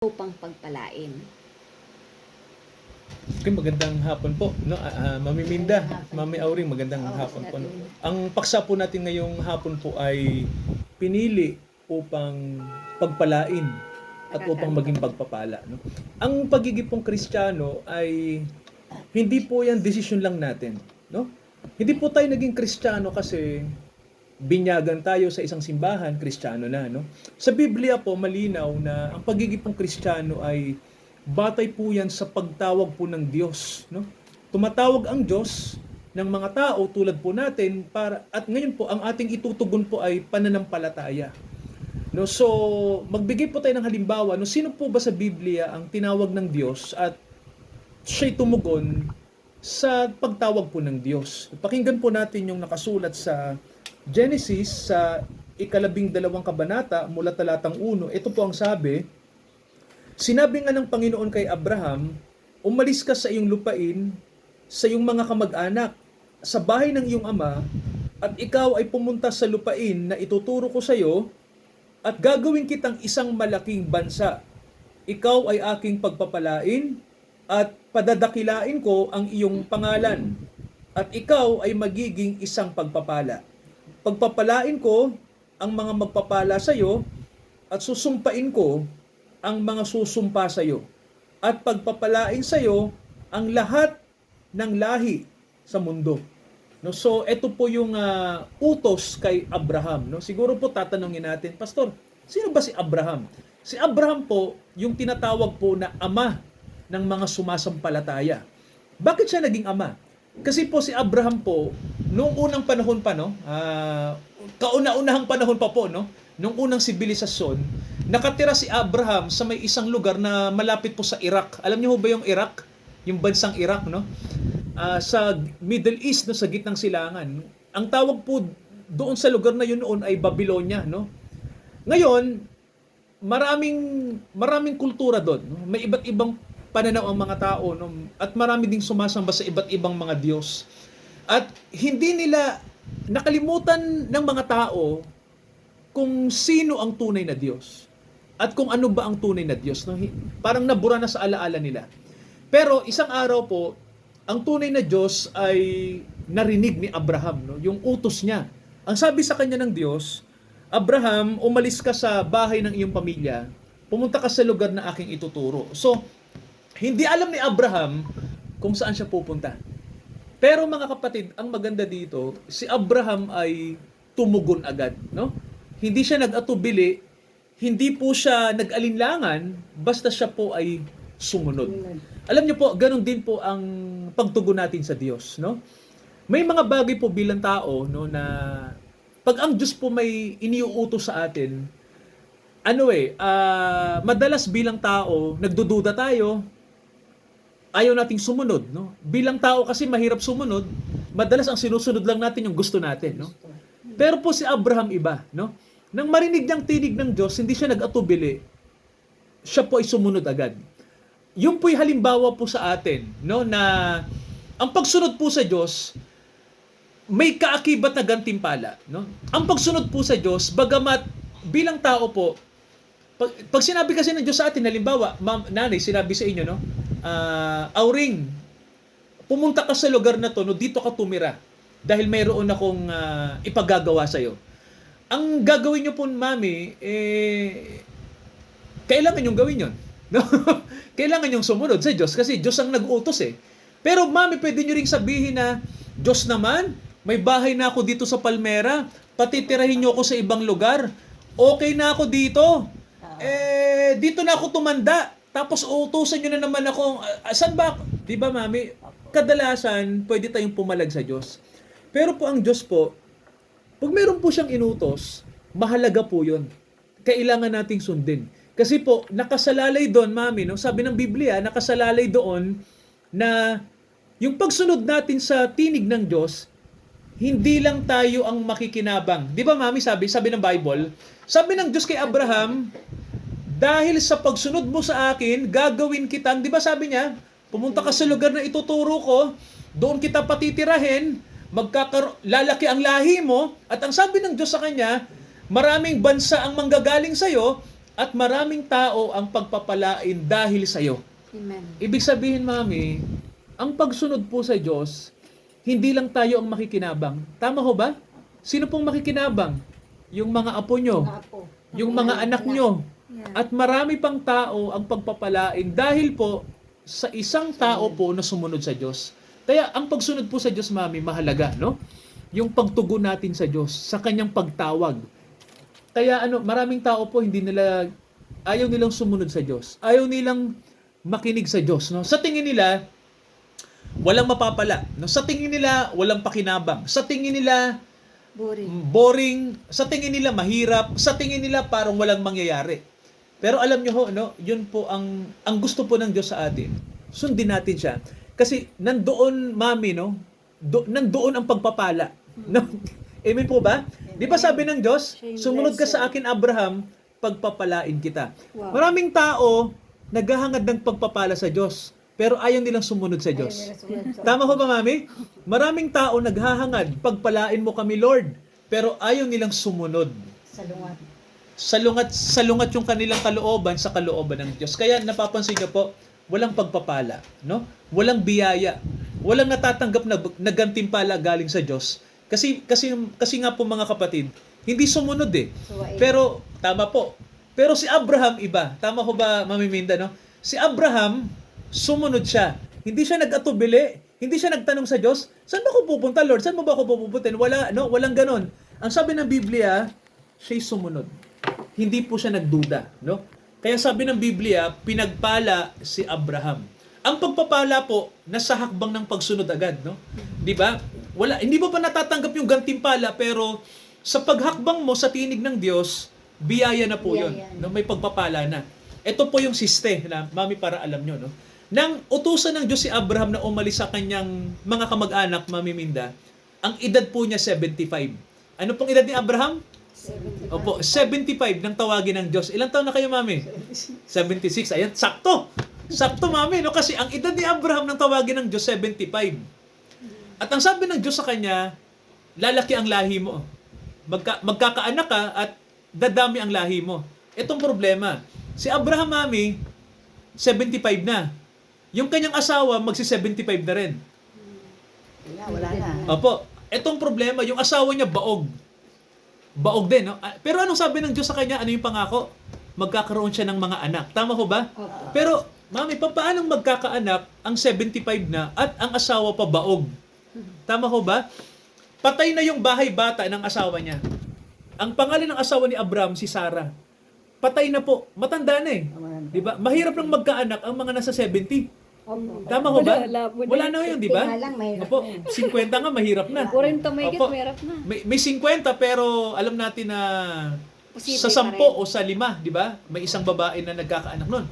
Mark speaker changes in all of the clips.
Speaker 1: upang pagpalain.
Speaker 2: Okay, magandang hapon po, no? Mami Minda, Mami Auring, magandang hapon po. No? Ang paksa po natin ngayong hapon po ay pinili upang pagpalain at upang maging pagpapala. No? Ang pagiging pong Kristiyano ay hindi po yan desisyon lang natin. No? Hindi po tayo naging Kristiyano kasi binyagan tayo sa isang simbahan, Kristiyano na. No? Sa Biblia po, malinaw na ang pagiging pong Kristiyano ay batay po yan sa pagtawag po ng Diyos. No? Tumatawag ang Diyos ng mga tao tulad po natin at ngayon po ang ating itutugon po ay pananampalataya. No, so magbigay po tayo ng halimbawa, no, sino po ba sa Biblia ang tinawag ng Diyos at siya'y tumugon sa pagtawag po ng Diyos? Pakinggan po natin yung nakasulat sa Genesis sa 12 kabanata mula talatang 1. Ito po ang sabi: Sinabi nga ng Panginoon kay Abraham, umalis ka sa iyong lupain, sa iyong mga kamag-anak, sa bahay ng iyong ama, at ikaw ay pumunta sa lupain na ituturo ko sa iyo, at gagawin kitang isang malaking bansa. Ikaw ay aking pagpapalain, at padadakilain ko ang iyong pangalan, at ikaw ay magiging isang pagpapala. Pagpapalain ko ang mga magpapala sa iyo, at susumpain ko ang mga susumpa sa iyo, at pagpapalain sa iyo ang lahat ng lahi sa mundo. No, so ito po yung utos kay Abraham. No, siguro po tatanungin natin, Pastor, sino ba si Abraham? Si Abraham po yung tinatawag po na ama ng mga sumasampalataya. Bakit siya naging ama? Kasi po si Abraham po noong unang panahon pa, no, kauna-unahang panahon pa po, no, nung unang sibilisasyon, nakatira si Abraham sa may isang lugar na malapit po sa Iraq. Alam niyo ba yung Iraq? Yung bansang Iraq, no? Sa Middle East, no, sa gitnang silangan. Ang tawag po doon sa lugar na yun noon ay Babylonia, no? Ngayon, maraming kultura doon, no? May iba't ibang pananaw ang mga tao, no? At marami ding sumasamba sa iba't ibang mga Diyos. At hindi nila nakalimutan ng mga tao kung sino ang tunay na Diyos at kung ano ba ang tunay na Diyos, no? Parang nabura na sa alaala nila. Pero isang araw po, ang tunay na Diyos ay narinig ni Abraham, no? Yung utos niya. Ang sabi sa kanya ng Diyos, Abraham, umalis ka sa bahay ng iyong pamilya, pumunta ka sa lugar na aking ituturo. So, hindi alam ni Abraham kung saan siya pupunta. Pero mga kapatid, ang maganda dito, si Abraham ay tumugon agad, no? Hindi siya nag-atubili, hindi po siya nag-alinlangan, basta siya po ay sumunod. Alam niyo po, ganun din po ang pagtugon natin sa Diyos, no? May mga bagay po bilang tao, no, na pag ang Diyos po may iniuutos sa atin, madalas bilang tao, nagdududa tayo, ayaw nating sumunod, no? Bilang tao kasi mahirap sumunod, madalas ang sinusunod lang natin yung gusto natin, no? Pero po si Abraham iba, no? Nang marinig niyang tinig ng Diyos, hindi siya nag-atubili. Siya po ay sumunod agad. Yung po'y halimbawa po sa atin, no, na ang pagsunod po sa Diyos may kaakibat na gantimpala, no? Ang pagsunod po sa Diyos, bagamat bilang tao po, pag sinabi kasi ng Diyos sa atin, halimbawa, nanay, sinabi sa inyo, no, Auring, pumunta ka sa lugar na to, no, dito ka tumira dahil mayroon akong ipagagawa sa iyo. Ang gagawin niyo po, mami, kailangan yung gawin yon. No? Kailangan yung sumunod sa Diyos kasi Diyos ang nag-utos eh. Pero mami, pwede nyo ring sabihin na, Diyos naman, may bahay na ako dito sa Palmera, patitirahin nyo ako sa ibang lugar. Okay na ako dito. Dito na ako tumanda. Tapos uutusan nyo na naman ako. Saan ba? Di ba, mami? Kadalasan, pwede tayong pumalag sa Diyos. Pero po ang Diyos po, pag meron po siyang inutos, mahalaga po yun. Kailangan nating sundin. Kasi po, nakasalalay doon, mami, no? Sabi ng Biblia, nakasalalay doon na yung pagsunod natin sa tinig ng Diyos, hindi lang tayo ang makikinabang. Di ba, mami, sabi ng Bible, sabi ng Diyos kay Abraham, dahil sa pagsunod mo sa akin, gagawin kitang, di ba sabi niya, pumunta ka sa lugar na ituturo ko, doon kita patitirahin, lalaki ang lahi mo, at ang sabi ng Diyos sa kanya, maraming bansa ang manggagaling sa iyo, at maraming tao ang pagpapalain dahil sa iyo.
Speaker 1: Amen.
Speaker 2: Ibig sabihin, Mami, ang pagsunod po sa Diyos, hindi lang tayo ang makikinabang. Tama ho ba? Sino pong makikinabang? Yung mga apo nyo, yung mga anak nyo,
Speaker 1: Yeah.
Speaker 2: at marami pang tao ang pagpapalain dahil po sa isang tao po na sumunod sa Diyos. Kaya ang pagsunod po sa Diyos, Mami, mahalaga, no? Yung pagtugon natin sa Diyos, sa kanyang pagtawag. Kaya maraming tao po ayaw nilang sumunod sa Diyos. Ayaw nilang makinig sa Diyos, no? Sa tingin nila, walang mapapala, no? Sa tingin nila, walang pakinabang. Sa tingin nila, boring. Sa tingin nila, mahirap. Sa tingin nila, parang walang mangyayari. Pero alam nyo ho, no? Yun po ang gusto po ng Diyos sa atin. Sundin natin siya. Kasi nandoon, Mami, no? Nandoon ang pagpapala. No? Amen po ba? Di ba sabi ng Diyos, sumunod ka sa akin, Abraham, pagpapalain kita.
Speaker 1: Wow.
Speaker 2: Maraming tao naghahangad ng pagpapala sa Diyos, pero ayaw nilang sumunod sa Diyos. Tama ho ba, Mami? Maraming tao naghahangad, pagpalain mo kami, Lord, pero ayaw nilang sumunod. Salungat yung kanilang kalooban sa kalooban ng Diyos. Kaya napapansin niyo po, walang pagpapala, no? Walang biyaya, walang natatanggap na gantimpala galing sa Diyos. Kasi nga po, mga kapatid, hindi sumunod eh. Pero tama po. Pero si Abraham iba. Tama ko ba, Mami Minda, no? Si Abraham sumunod siya. Hindi siya nag-atubili, hindi siya nagtanong sa Diyos, saan ba ako pupunta, Lord? Saan mo ba ako pupuntin? Walang ganon. Ang sabi ng Biblia, siya'y sumunod. Hindi po siya nagduda, no? Kaya sabi ng Biblia, pinagpala si Abraham. Ang pagpapala po, nasa hakbang ng pagsunod agad, no? 'Di ba? Hindi mo pa natatanggap yung gantimpala, pero sa paghakbang mo sa tinig ng Diyos, biyaya na po 'yon, no? May pagpapala na. Ito po yung siste na, Mami, para alam nyo, no? Nang utusan ng Diyos si Abraham na umalis sa kanyang mga kamag-anak, Mami Minda, ang edad po niya 75. Ano pong edad ni Abraham?
Speaker 1: 75.
Speaker 2: Opo, 75 nang tawagin ng Diyos. Ilang taon na kayo, Mami? 76. Ayan, sakto. Sakto, Mami, no? Kasi ang edad ni Abraham nang tawagin ng Diyos, 75. At ang sabi ng Diyos sa kanya, lalaki ang lahi mo. Magkakaanak ka at dadami ang lahi mo. Itong problema, si Abraham, Mami, 75 na. Yung kanyang asawa, magsi-75 na rin.
Speaker 3: Wala na.
Speaker 2: Opo, itong problema, yung asawa niya baog. Baog din, no? Pero anong sabi ng Diyos sa kanya? Ano yung pangako? Magkakaroon siya ng mga anak. Tama ho ba?
Speaker 1: Opo.
Speaker 2: Pero, Mami, paano magkakaanak ang 75 na at ang asawa pa baog? Tama ho ba? Patay na yung bahay bata ng asawa niya. Ang pangalan ng asawa ni Abraham, si Sarah. Patay na po. Matanda na eh. Di ba? Mahirap lang magkaanak ang mga nasa 70.
Speaker 1: Opo.
Speaker 2: Tama ho ba?
Speaker 1: Wala
Speaker 2: Wala na yun, di ba?
Speaker 3: Tingnan lang, mahirap
Speaker 2: Opo, 50 nga, mahirap na.
Speaker 1: 40 may
Speaker 2: Opo.
Speaker 1: mahirap na.
Speaker 2: May 50 pero alam natin na
Speaker 1: Posible
Speaker 2: sa
Speaker 1: pa
Speaker 2: 10 o sa 5, di ba? May isang babae na nagkakaanak nun.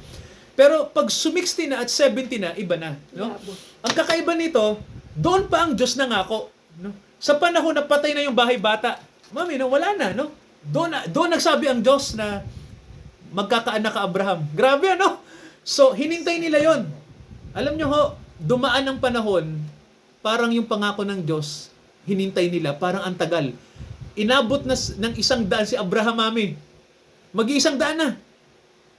Speaker 2: Pero pag sumixty na at 70 na, iba na. No?
Speaker 1: Labo.
Speaker 2: Ang kakaiba nito, doon pa ang Diyos nangako. No? Sa panahon na patay na yung bahay bata, Mami, no, wala na. No? Doon nagsabi ang Diyos na magkakaanak ka, Abraham. Grabe, ano? So, hinintay nila yon. Alam nyo ho, dumaan ang panahon, parang yung pangako ng Diyos, hinintay nila, parang ang tagal. Inabot na ng 100 si Abraham, Mami. Mag-100 na.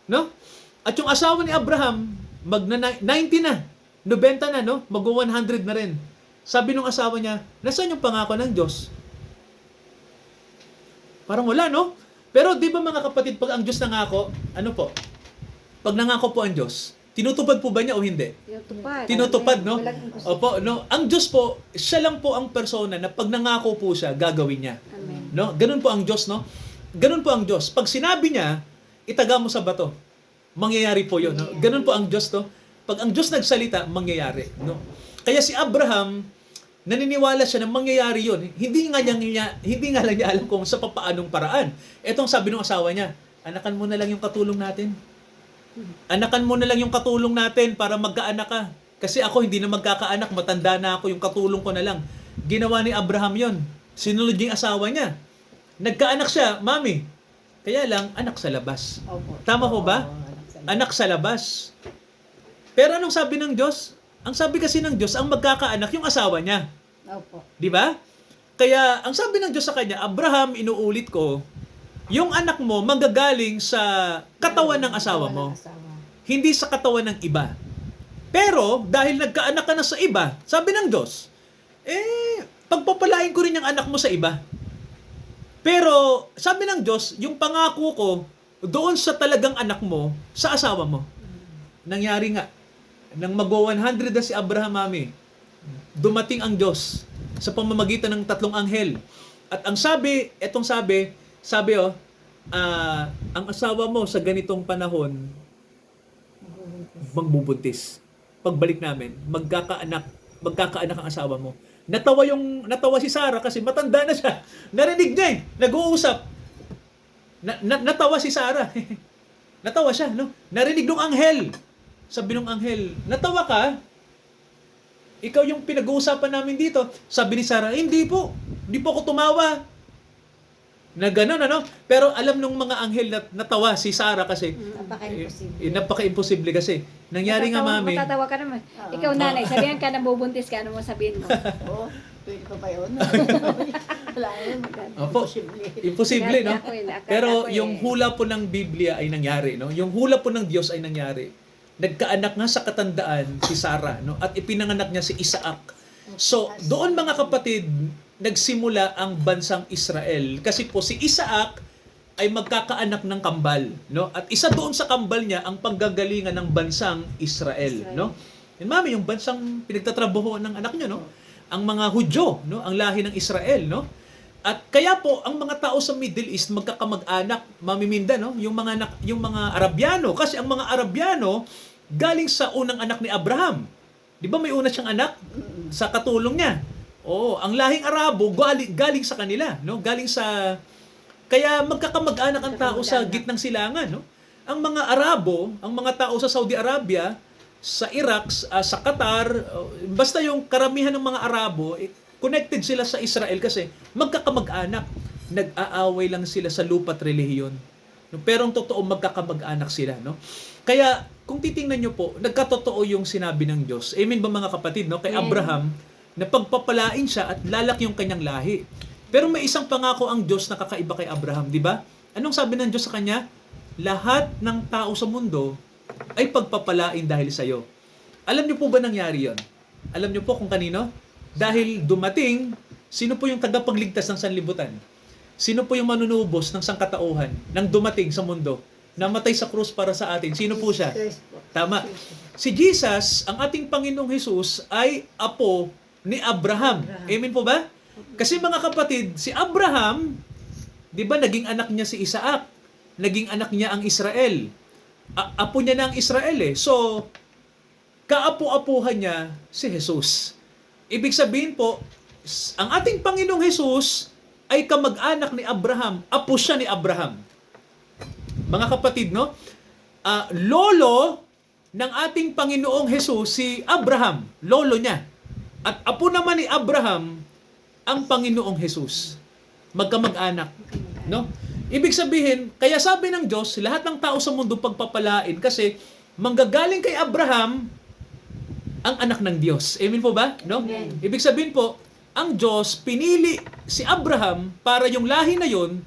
Speaker 2: No? At yung asawa ni Abraham, 90 na. 90 na, no? Mag-100 na rin. Sabi nung asawa niya, nasaan yung pangako ng Diyos? Parang wala, no? Pero di ba, mga kapatid, pag ang Diyos nangako, ano po? Pag nangako po ang Diyos, tinutupad po ba niya o hindi?
Speaker 1: Tinutupad.
Speaker 2: Tinutupad, no?
Speaker 3: Walang imposible.
Speaker 2: Opo, no? Ang Diyos po, siya lang po ang persona na pag nangako po siya, gagawin niya.
Speaker 1: Amen.
Speaker 2: No? Ganun po ang Diyos, no? Ganun po ang Diyos. Pag sinabi niya, itaga mo sa bato. Mangyayari po 'yon, no? Ganun po ang Diyos, no? Pag ang Diyos nagsalita, mangyayari, no? Kaya si Abraham, naniniwala siya na mangyayari 'yon. Hindi nga lang niya alam kung sa papaanong paraan. Etong sabi ng asawa niya, anakan mo na lang yung katulong natin. Anakan mo na lang yung katulong natin para magkaanak ka. Kasi ako hindi na magkakaanak, matanda na ako, yung katulong ko na lang. Ginawa ni Abraham 'yon. Sinunod niya yung asawa niya. Nagkaanak siya, Mami. Kaya lang, anak sa labas.
Speaker 3: Opo.
Speaker 2: Tama ho ba? Anak sa labas. Pero anong sabi ng Diyos? Ang sabi kasi ng Diyos, ang magkakaanak yung asawa niya.
Speaker 3: Opo.
Speaker 2: Di ba? Kaya ang sabi ng Diyos sa kanya, Abraham, inuulit ko, yung anak mo manggagaling sa katawan ng asawa mo, hindi sa katawan ng iba. Pero, dahil nagkaanak ka na sa iba, sabi ng Diyos, pagpapalain ko rin yung anak mo sa iba. Pero, sabi ng Diyos, yung pangako ko, doon sa talagang anak mo, sa asawa mo. Nangyari nga, nang magwa-100 na si Abraham, mami, dumating ang Diyos sa pamamagitan ng 3 anghel. At ang sabi, ang asawa mo sa ganitong panahon, magbubuntis. Pagbalik namin, magkakaanak ang asawa mo. Natawa si Sarah kasi matanda na siya. Narinig niya nag-uusap. Natawa si Sarah. Natawa siya, no? Narinig ng anghel. Sabi ng anghel, natawa ka? Ikaw yung pinag-uusapan namin dito. Sabi ni Sarah, hindi po ako tumawa. Na gano'n, ano? Pero alam nung mga anghel na natawa si Sarah kasi napaka-imposible kasi. Nangyari nga, mami.
Speaker 1: Matatawa ka naman. Ikaw, nanay, sabihan ka na bubuntis ka, ano mo sabihin mo?
Speaker 3: Oo, pwede pa ba yun? Wala yun.
Speaker 2: Opo. Imposible, no? Pero yung hula po ng Biblia ay nangyari, no? Yung hula po ng Diyos ay nangyari. Nagkaanak nga sa katandaan si Sarah, no? At ipinanganak niya si Isaac. So, doon mga kapatid, nagsimula ang bansang Israel. Kasi po si Isaac ay magkakaanak ng kambal, no? At isa doon sa kambal niya ang panggagalingan ng bansang Israel, no? Yan, mami, yung bansang pinagtatrabaho ng anak niyo, no? Ang mga Hudyo, no? Ang lahi ng Israel, no? At kaya po ang mga tao sa Middle East magkakamag-anak, Mami Minda, no? Yung mga Arabyano, kasi ang mga Arabyano galing sa unang anak ni Abraham. 'Di ba may una siyang anak sa katulong niya? Oo, ang lahing Arabo galing sa kanila, no? Galing sa kaya magkakamag-anak ang tao sa gitnang silangan, no? Ang mga Arabo, ang mga tao sa Saudi Arabia, sa Iraq, sa Qatar, basta yung karamihan ng mga Arabo, connected sila sa Israel kasi magkakamag-anak. Nag-aaway lang sila sa lupa at relihiyon. No? Pero ang totoo, magkakamag-anak sila, no? Kaya kung titingnan nyo po, nagkatotoo yung sinabi ng Diyos. Amen ba mga kapatid, no? Kay Abraham, na pagpapalain siya at lalaki yung kanyang lahi. Pero may isang pangako ang Diyos na kakaiba kay Abraham, di ba? Anong sabi ng Diyos sa kanya? Lahat ng tao sa mundo ay pagpapalain dahil sa iyo. Alam niyo po ba nangyari yon? Alam niyo po kung kanino? Dahil dumating, sino po yung tagapagligtas ng sanlibutan? Sino po yung manunubos ng sangkatauhan nang dumating sa mundo? Namatay sa krus para sa atin. Sino po siya? Tama. Si Jesus, ang ating Panginoong Hesus, ay apo ni Abraham. Amen po ba? Kasi mga kapatid, si Abraham, di ba naging anak niya si Isaac? Naging anak niya ang Israel. Apo niya na ang Israel eh. So, kaapo-apuhan niya si Jesus. Ibig sabihin po, ang ating Panginoong Hesus ay kamag-anak ni Abraham. Apo siya ni Abraham. Mga kapatid, no? Lolo ng ating Panginoong Hesus, si Abraham. Lolo niya. At apo naman ni Abraham, ang Panginoong Hesus. Magkamag-anak. No? Ibig sabihin, kaya sabi ng Diyos, lahat ng tao sa mundo pagpapalain kasi manggagaling kay Abraham ang anak ng Diyos. Amen po ba? No?
Speaker 1: Amen.
Speaker 2: Ibig sabihin po, ang Diyos pinili si Abraham para yung lahi na yon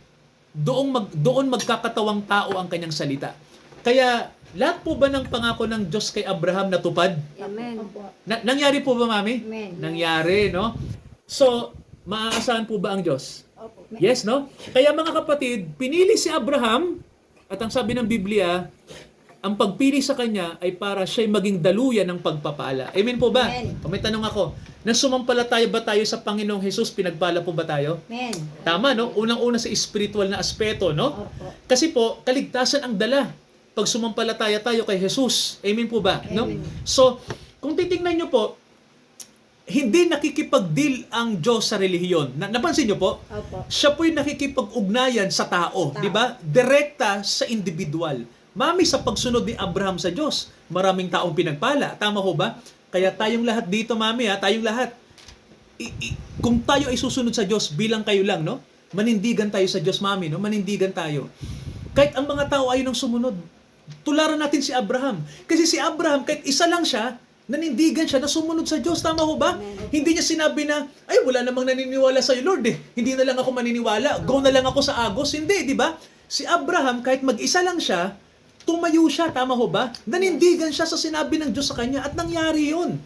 Speaker 2: doon magkakatawang tao ang kanyang salita. Kaya lahat po ba ng pangako ng Diyos kay Abraham natupad?
Speaker 1: Amen.
Speaker 2: Nangyari po ba, Mami?
Speaker 1: Amen.
Speaker 2: Nangyari, no? So, maaasahan po ba ang Diyos?
Speaker 3: Opo.
Speaker 2: Yes, no? Kaya mga kapatid, pinili si Abraham at ang sabi ng Biblia, ang pagpili sa kanya ay para siya'y maging daluyan ng pagpapala. Amen po ba?
Speaker 1: Amen.
Speaker 2: O may tanong ako, nang sumampalataya ba tayo sa Panginoong Hesus, pinagpala po ba tayo?
Speaker 1: Amen.
Speaker 2: Tama, no? Unang-una sa spiritual na aspeto, no?
Speaker 1: Opo.
Speaker 2: Kasi po, kaligtasan ang dala pag sumampalataya tayo kay Jesus. Amen po ba? No?
Speaker 1: Amen.
Speaker 2: So, kung titingnan nyo po, hindi nakikipag-deal ang Diyos sa relihiyon. Napansin nyo po?
Speaker 1: Opo.
Speaker 2: Siya po'y nakikipag-ugnayan sa tao, di ba? Direkta sa individual. Mami, sa pagsunod ni Abraham sa Diyos, maraming taong pinagpala. Tama ho ba? Kaya tayong lahat dito, Mami, tayong lahat. Kung tayo ay susunod sa Diyos, bilang kayo lang, no? Manindigan tayo sa Diyos, Mami, no? Manindigan tayo. Kahit ang mga tao ay nang sumunod, tularan natin si Abraham. Kasi si Abraham, kahit isa lang siya, nanindigan siya na sumunod sa Diyos. Tama ho ba?
Speaker 1: Amen.
Speaker 2: Hindi niya sinabi na, ay, wala namang naniniwala sa'yo, Lord, eh. Hindi na lang ako maniniwala. Go na lang ako sa Agos. Hindi, di ba? Si Abraham, kahit mag-isa lang siya, tumayo siya, tama ho ba? Nanindigan siya sa sinabi ng Diyos sa kanya at nangyari yun.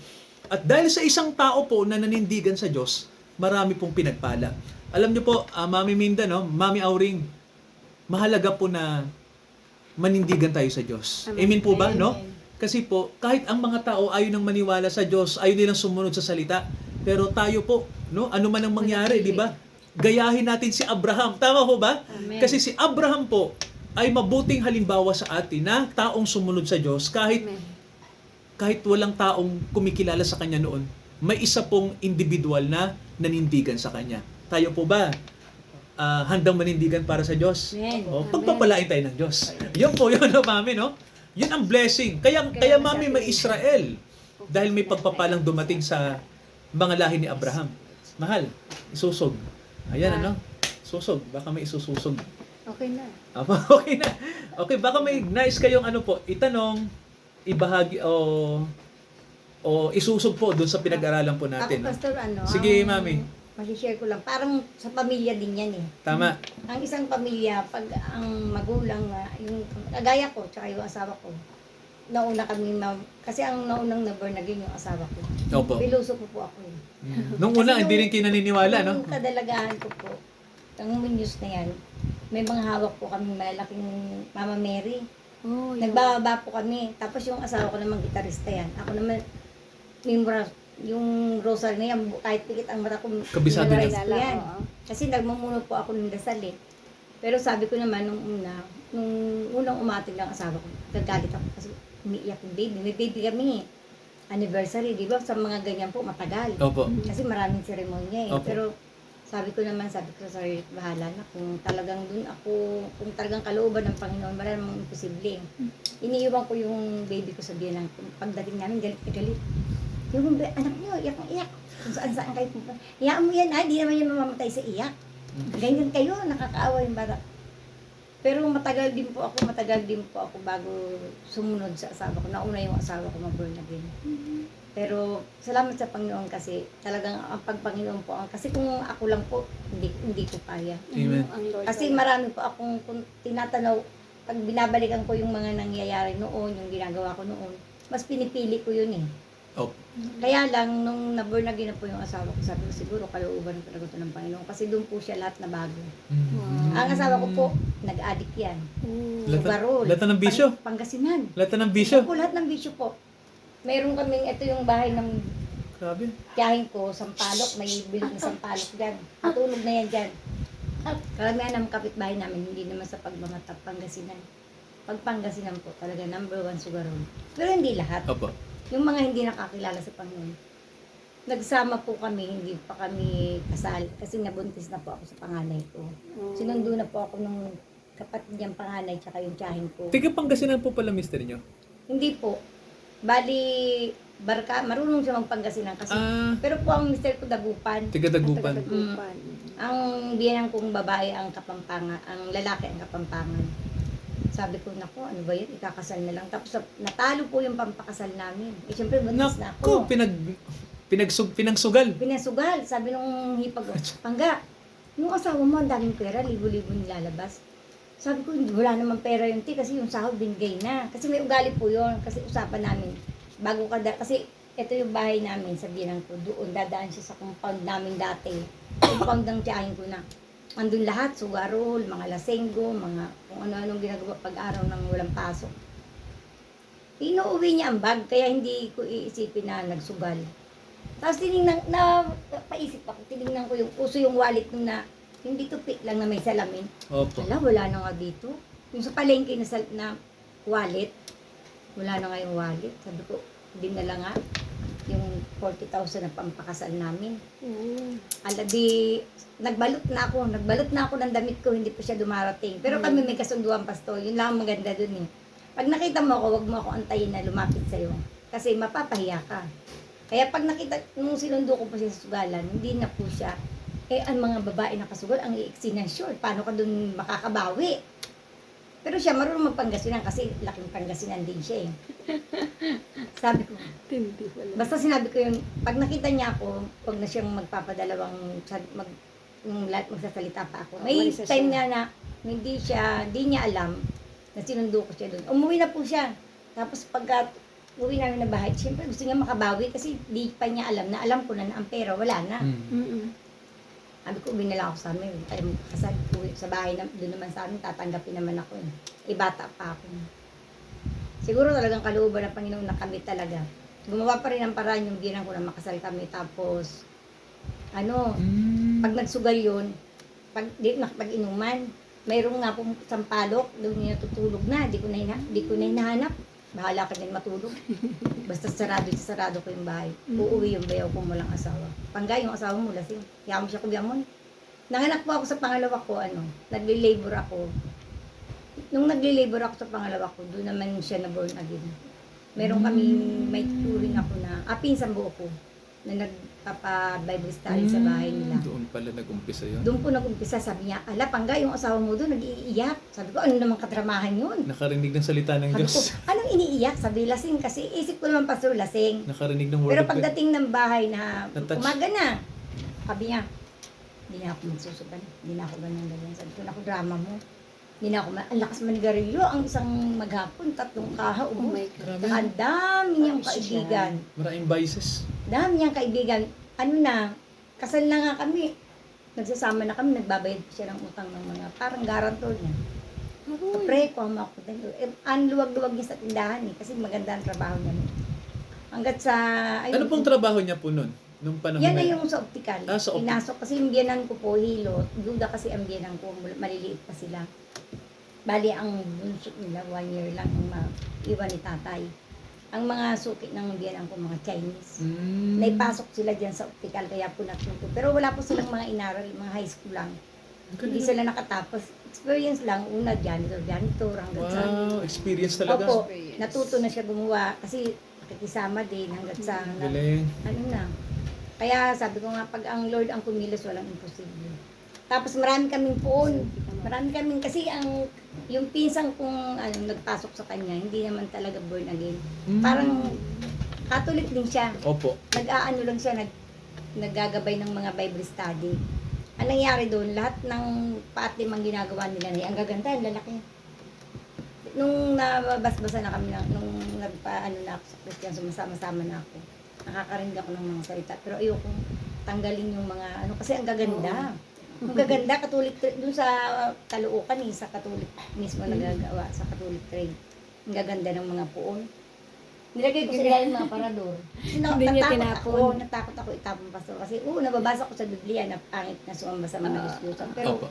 Speaker 2: At dahil sa isang tao po na nanindigan sa Diyos, marami pong pinagpala. Alam niyo po, Mami Minda, no? Mami Auring, mahalaga po na manindigan tayo sa Diyos. Amen po ba, no? Kasi po, kahit ang mga tao ayaw nang maniwala sa Diyos, ayaw nilang sumunod sa salita, pero tayo po, no? Ano man ang mangyari, di ba? Gayahin natin si Abraham. Tama ho ba?
Speaker 1: Amen.
Speaker 2: Kasi si Abraham po ay mabuting halimbawa sa atin na taong sumunod sa Diyos kahit
Speaker 1: Amen.
Speaker 2: kahit walang taong kumikilala sa kanya noon, may isa pong individual na nanindigan sa kanya. Tayo po ba handang manindigan para sa Diyos?
Speaker 1: Amen.
Speaker 2: O,
Speaker 1: Amen.
Speaker 2: pagpapalain tayo ng Diyos. Yun po, yun no, Mami, no? Yun ang blessing. Kaya Mami, may Israel. Dahil may pagpapalang dumating sa mga lahi ni Abraham. Mahal, isusog. Ayan, ano? Susog. Baka may isususog.
Speaker 1: Okay na.
Speaker 2: Okay na. Okay, baka may nice kayong ano po, itanong, ibahagi, o isusog po doon sa pinag-aralan po natin.
Speaker 3: Ako,
Speaker 2: No?
Speaker 3: Pastor,
Speaker 2: Sige, Mami.
Speaker 3: Masishare ko lang. Parang sa pamilya din yan eh.
Speaker 2: Tama.
Speaker 3: Ang isang pamilya, pag ang magulang, yung kagaya ko, tsaka yung asawa ko, nauna kami, kasi ang naunang na-born again yung asawa ko.
Speaker 2: Opo.
Speaker 3: Piluso ko po ako eh.
Speaker 2: Nung una,
Speaker 3: Kasi
Speaker 2: hindi rin kayo naniniwala, no?
Speaker 3: Nung kadalagahan ko po, ang news na yan, may mga hawak po kami malalaking Mama Mary.
Speaker 1: Oh,
Speaker 3: Nagbababa po kami. Tapos yung asawa ko naman, gitarista yan. Ako naman, yung rosary na yan, kahit pikit ang mata ko,
Speaker 2: Kabisado
Speaker 3: memorize
Speaker 2: niya.
Speaker 3: ko yan.
Speaker 1: Oo.
Speaker 3: Kasi nagmumuno po ako ng dasal eh. Pero sabi ko naman nung unang umating ng asawa ko, gagalit ako kasi umiiyak yung baby. May baby kami eh. Anniversary, di ba? Sa mga ganyan po, matagal.
Speaker 2: Opo.
Speaker 3: Kasi maraming seremonya eh.
Speaker 2: Opo.
Speaker 3: Pero sabi ko sa sarili, bahala na. Kung talagang dun ako, kung talagang kalooban ng Panginoon, wala namang imposible. Iniiwan ko yung baby ko sa biyanan. Pagdating namin, galit na galit. Yung anak niyo, iyak ng iyak. Kung saan kayo pupunta. Iyaan mo yan, di naman yan mamamatay sa iyak. Ganyan kayo, nakakaawa yung bata. Pero matagal din po ako bago sumunod sa asawa ko. Nauna yung asawa ko mag-born again. Pero salamat sa Panginoon kasi talagang ang pagpanginoon po kasi kung ako lang po hindi ko kaya.
Speaker 2: Amen.
Speaker 1: Ang Lord
Speaker 3: Kasi
Speaker 1: wala.
Speaker 3: marami po akong kung tinatanaw pag binabalikan ko yung mga nangyayari noon, yung ginagawa ko noon, mas pinipili ko yun eh.
Speaker 2: Opo.
Speaker 3: Kaya lang nung na-born again na po yung asawa ko, sabi ko siguro kalooban talaga ito ng Panginoon kasi doon po siya lahat na bago. Ang asawa ko po, nag-addict yan. Sugarol.
Speaker 2: Lahat ng bisyo.
Speaker 3: Pangasinan.
Speaker 2: Lahat ng bisyo.
Speaker 3: Po, lahat ng bisyo po. Meron kaming, ito yung bahay ng
Speaker 2: Grabe.
Speaker 3: tiyahin ko, Sampalok, may bilog na Sampalok dyan. Matulog na yan dyan. Karamihan ng kapitbahay namin, hindi naman sa pagmamatap, Pangasinan. Pag Pangasinan po, talaga number 1 sugarol. Pero hindi lahat.
Speaker 2: Opo.
Speaker 3: Yung mga hindi nakakilala sa Panginoon. Nagsama po kami, hindi pa kami kasal. Kasi nabuntis na po ako sa panganay ko. Sinundo na po ako nung kapatid niyang panganay, tsaka yung tiyahin ko.
Speaker 2: Tiga Pangasinan po pala, mister nyo.
Speaker 3: Hindi po. Bali, marunong siya magpangasinan kasi. Pero po ang mister ko Dagupan.
Speaker 2: Tiga Dagupan.
Speaker 1: Taga-Dagupan.
Speaker 3: Ang biyanang kong babae ang Kapampangan, ang lalaki ang Kapampangan. Sabi ko, naku, ano ba yun? Ikakasal na lang. Tapos natalo po yung pampakasal namin. Eh, syempre, buntis na
Speaker 2: Naku,
Speaker 3: ako.
Speaker 2: pinagsugal.
Speaker 3: Pinasugal. Sabi nung hipag, Pangga, yung asawa mo, ang daming pera, libo-libo nilalabas. Sabi ko, wala naman pera yun, kasi yung sahod binigay na. Kasi may ugali po yun. Kasi usapan namin, kasi ito yung bahay namin sa Binang ko. Doon, dadaan siya sa compound namin dati. Compound ng tiyahin ko na. Andun lahat, sugarol, mga lasenggo, mga kung ano-anong ginagawa pag-araw ng walang pasok. Inuuwi niya ang bag, kaya hindi ko iisipin na nagsugal. Tapos paisip ako, tinignan ko yung uso yung wallet nung na, yung dito pick lang na may salamin.
Speaker 2: Opo.
Speaker 3: Wala na nga dito. Yung sa palengke na wallet, wala na nga yung wallet. Sabi ko, dinala nga yung 40,000 na pampakasal namin. Di, nagbalot na ako ng damit ko, hindi pa siya dumarating. Pero kami may kasunduan, Pastor. Yun lang ang maganda dun eh. Pag nakita mo ako, wag mo ako antayin na lumapit sa'yo. Kasi mapapahiya ka. Kaya pag nakita, nung sinundo ko pa siya sa sugalan, hindi na po siya. Ang mga babae na kasugal, ang iiksi ng short. Paano ka dun makakabawi? Pero siya marunong magpangasinan kasi laking Pangasinan din siya eh. Sabi ko, basta sinabi ko yun, pag nakita niya ako, pag na siyang magsasalita pa ako. May time nga na di niya alam na sinundo ko siya doon. Umuwi na po siya. Tapos pagka uwi namin na bahay, siyempre gusto niya makabawi kasi di pa niya alam na alam ko na ang pera, wala na. Sabi ko, uwi na lang ako sa amin. Tayo magkasal, uwi sa bahay, doon naman sa amin, tatanggapin naman ako. Bata pa ako. Siguro talagang kalooban ng Panginoon na kami talaga. Gumawa pa rin ang paraan yung ginang ko na makasal kami. Tapos, pag nagsugal yun, pag di nakapag-inuman, mayroong nga pong sampalok, doon niya tutulog na, di ko na hinahanap. Bahala ka din matulog. Basta sarado ko yung bahay. Uuwi yung bayaw ko walang asawa. Panggay yung asawa mo, lasing. Kaya mo siya kubyamon. Nanganak po ako sa pangalawa ko, nagli-labor ako. Nung nagli-labor ako sa pangalawa ko, doon naman siya na born again. Meron kami, may turing ako na, pinsan buo ko, na nagpapa-Bible study sa bahay nila.
Speaker 2: Doon pala nag-umpisa yun.
Speaker 3: Doon po nag-umpisa, sabi niya, Pangga, yung asawa mo doon, nag-iiyak. Sabi ko, ano naman kadramahan yun?
Speaker 2: Nakarinig ng salita ng
Speaker 3: Sabi ko,
Speaker 2: Diyos.
Speaker 3: anong iniiyak? Sabi, lasing kasi. Isip ko naman, pastor, lasing.
Speaker 2: Nakarinig ng word
Speaker 3: Pero
Speaker 2: of God.
Speaker 3: pagdating ng bahay na
Speaker 2: Na-touch.
Speaker 3: umaga na, sabi niya, hindi na ako magsusuban. Hindi na ako ganyan. Sabi ko, naku, drama mo. Hindi na ako, ang lakas manigarilyo. Ang isang maghapon, 3 kaha,
Speaker 1: Oh my
Speaker 3: ubos.
Speaker 1: God.
Speaker 3: Saka ang dami niyang kaibigan.
Speaker 2: Maraming vices.
Speaker 3: Dami niyang kaibigan. Kasal na nga kami. Nagsasama na kami, nagbabayad siya ng utang ng mga, parang garantor niya. Pre, kuha ako din. Ang luwag-luwag niya sa tindahan kasi maganda ang trabaho niya. Hanggat sa...
Speaker 2: Ano pong trabaho niya po nun? Nung panahon
Speaker 3: Yan na
Speaker 2: yun?
Speaker 3: yung sa optical.
Speaker 2: Sa optical.
Speaker 3: Pinasok kasi yung biyanan ko po, hilot. Duda kasi ang biyanan ko, maliliit pa sila. Bali, ang bunso nila, 1 year lang ang iwan ni tatay. Ang mga suki ng biyanan ko, mga Chinese. Naipasok sila dyan sa optical, kaya po natuto. Pero wala po silang mga inaral, mga high school lang. Hindi sila nakatapos. Experience lang, una janitor, hanggang sa...
Speaker 2: Wow, experience talaga.
Speaker 3: Opo, natuto na siya gumawa kasi nakikisama din hanggang sa...
Speaker 2: Galing.
Speaker 3: Kaya sabi ko nga, pag ang Lord ang kumilos, walang imposible. Tapos marami kaming poon. Marami kaming, kasi yung pinsang kong nagpasok sa kanya, hindi naman talaga born again. Parang Catholic din siya.
Speaker 2: Opo.
Speaker 3: Nag-aano lang siya, naggagabay ng mga Bible study. Ang nangyari doon, lahat ng paatimang ginagawa nila ang gaganda, ang lalaki. Nung nabasbasa na kami, nung nagpaano na ako sa Christian, sumasama-sama na ako. Nakakarinig ako ng mga salita. Pero ayokong tanggalin yung mga kasi ang gaganda. Ang gaganda, Catholic doon sa Caloocan sa Catholic mismo nagagawa, sa Catholic trade. Ang gaganda ng mga puon. Nilagay ko sila yung mga parador. Kasi
Speaker 1: Hindi niya tinapon.
Speaker 3: natakot ako itapon, pastor. Kasi nababasa ko sa Biblia na pangit na sumamba sa mga Diyos. Pero
Speaker 2: Opo.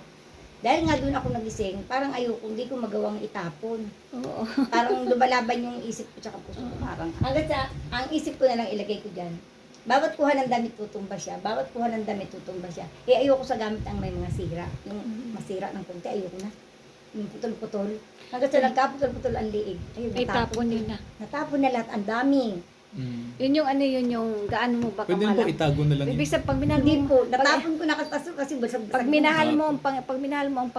Speaker 3: dahil nga doon ako nagising, parang ayoko, hindi ko magawang itapon.
Speaker 1: Oo.
Speaker 3: Parang lumalaban yung isip ko tsaka puso ko. Parang hanggat sa, ang isip ko na lang ilagay ko dyan. Bawat kuha ng damit tutumba siya. Bawat kuha ng damit tutumba siya. Ayoko sa gamit ang may mga sira. Yung masira ng konti, ayoko na. Yung putol-putol. Hanggat sa nagkaputol-putol ang liig. Ayun,
Speaker 1: Ay, tapon yun na.
Speaker 3: Natapon na lahat. Ang dami.
Speaker 1: Yun yung gaano mo ba
Speaker 2: Pwede mo
Speaker 1: kamalang.
Speaker 2: itago na lang
Speaker 1: Ibig
Speaker 2: yun.
Speaker 1: sabihin, pag minahal
Speaker 3: Hindi
Speaker 1: mo,
Speaker 3: po. Natapon ko na kasi basag-basag.
Speaker 1: pag minahal mo ang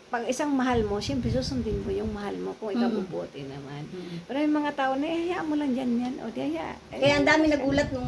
Speaker 1: pag isang mahal mo, siyempre susundin mo yung mahal mo kung ikaw bubuti naman. Pero yung mga tao na, hayaan mo lang yan. O, di hayaan.
Speaker 3: Kaya ang dami nagulat nung